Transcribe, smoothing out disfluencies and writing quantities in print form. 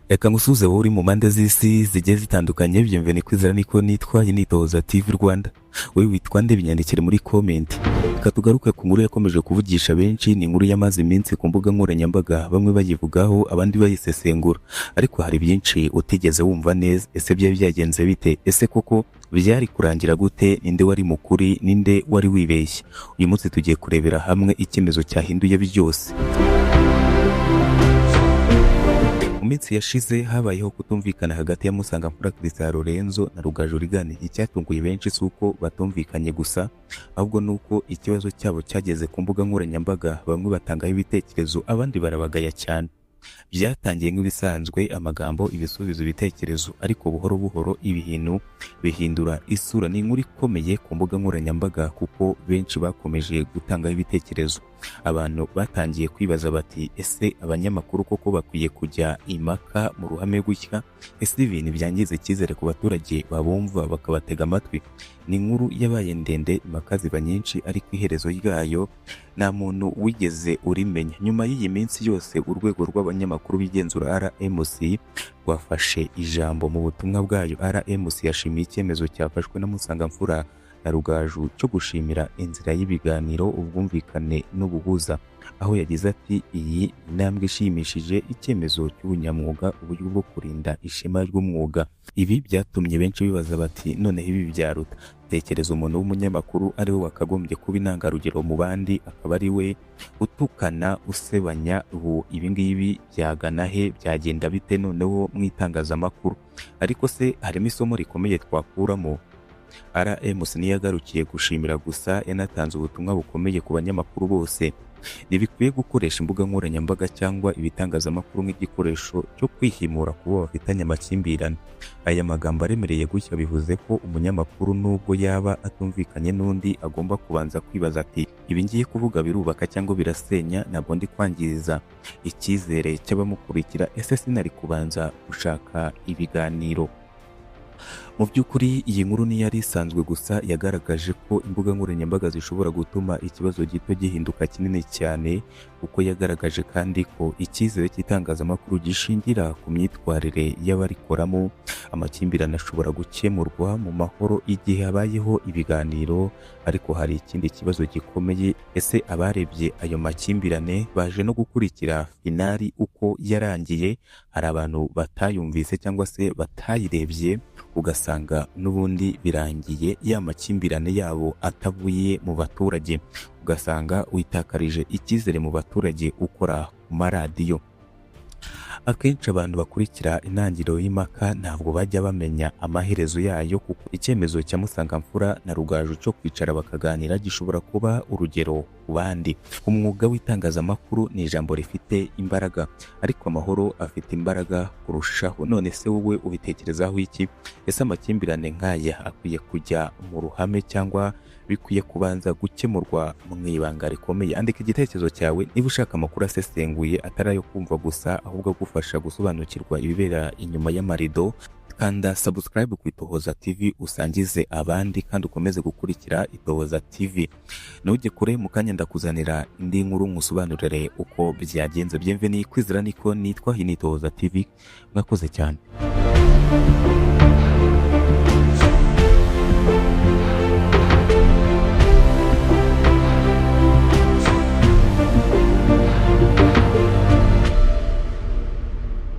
Reka ngusuze wowe uri mu mpande z'isi zigiye zitandukanye, bienvenue kwizera niko nitwa Initoza TV Rwanda. Wowe witwa nde? Binyandikire muri comment. Reka tugaruke ku nkuru yakomeje kuvugisha benshi, ni inkuru yamaze iminsi ku mbuga nkoranyambaga, bamwe bayivugaho abandi bayisesengura, ariko hari byinshi utigeze wumva neza. Ese byari byagenze bite? Ese koko byari kurangira gute? Ninde wari mukuri, ninde wari wibeshye? Uyu munsi tugiye kurebera hamwe icyemezo cyahinduye byose. Mu minsi yashize habayeho kutumvikana hagati ya Musangamfura Christian Lorenzo na Rugaju Rigani. Icyatunguye benshi si uko batumvikanye gusa, ahubwo nuko ikibazo cyabo cyageze ku mbuga nkoranyambaga, bamwe batangaho ibitekerezo abandi barabagaya cyane. Byatangiye nk'ibisanzwe, amagambo, ibisubizo, ibitekerezo, ariko buhoro buhoro ibintu bihindura isura. Ni inkuru ikomeye ku mbuga nkoranyambaga kuko benshi bakomeje gutangaho ibitekerezo. Abantu batangiye kwibaza bati, ese abanyamakuru koko bakwiye kujya impaka mu ruhame gutya? Ese ibintu byangiza icyizere ku baturage babumva bakabatega amatwi? Ni inkuru yabaye ndende, impaka ziba nyinshi, ariko iherezo ryayo nta muntu wigeze urimenya. Nyuma y'iyi minsi yose, urwego rw'abanyamakuru bigenzura RMC rwafashe ijambo. Mu butumwa bwayo, RMC yashimiye icyemezo cyafashwe na Musangamfura na Rugaju cyo gushimira inzira y'ibiganiro, ubwumvikane n'ubuhuza, aho yagize ati, iyi intambwe ishimishije, icyemezo cy'ubunyamwuga, uburyo bwo kurinda ishema ry'umwuga. Ibi byatumye benshi bibaza bati, noneho ibi byaruta. Tekereza umuntu w'umunyamakuru ari we wakagombye kuba intangarugero mu bandi, akaba ari we utukana, usebanya. Ubu ibi ngibi byagana he? Byagenda bite noneho mu itangazamakuru? Ariko se harimo isomo rikomeye twakuramo? RMC ntiyagarukiye gushimira gusa, yanatanze ubutumwa bukomeye ku banyamakuru bose. Ntibikwiye gukoresha imbuga nkoranyambaga cyangwa ibitangazamakuru nk'igikoresho cyo kwihimura kubo bafitanye amakimbirane. Aya magambo aremereye gutya bivuze ko umunyamakuru nubwo yaba atumvikanye n'undi, agomba kubanza kwibaza ati, ibi ngiye kuvuga birubaka cyangwa birasenya? Ntabwo ndi kwangiza icyizere cy'abamukurikira? Ese sinari kubanza gushaka ibiganiro? Mu by'ukuri iyi nkuru ntiyari isanzwe gusa, yagaragaje ko imbuga nkoranyambaga zishobora gutuma ikibazo gito gihinduka kinini cyane, kuko yagaragaje kandi ko icyizere cy'itangazamakuru gishingira ku myitwarire y'abarikoramo. Amakimbirane ashobora gukemurwa mu mahoro igihe habayeho ibiganiro, ariko hari ikindi kibazo gikomeye. Ese abarebye ayo makimbirane baje no gukurikira finali uko yarangiye? Hari abantu batayumvise cyangwa se batayirebye, ugasanga n'ubundi birangiye ya makimbirane yabo atavuye mu baturage, ugasanga witakarije icyizere mu baturage ukora ku maradiyo. Akenshi abantu bakurikira intangiriro y'impaka ntabwo bajya bamenya amaherezo yayo, kuko icyemezo cya Musangamfura na Rugaju cyo kwicara bakaganira gishobora kuba urugero ku bandi. Umwuga w'itangazamakuru ni ijambo rifite imbaraga, ariko amahoro afite imbaraga kurushaho. None se wowe ubitekerezaho iki? Ese amakimbirane nk'aya akwiye kujya mu ruhame cyangwa bikwiye kubanza gukemurwa mu ibanga rikomeye? Andika igitekerezo cyawe. Niba ushaka amakuru asesenguye atari ayo kumva gusa, ahubwo agufasha gusobanukirwa ibibera inyuma y'amarido, kanda subscribe ku Itohoza TV usangize abandi, kandi ukomeze gukurikira Itohoza TV. Ntujye kure, mu kanya ndakuzanira indi nkuru nkusobanurire uko byagenze. Bienvenue kwizera niko nitwa Initoza TV. Mwakoze cyane.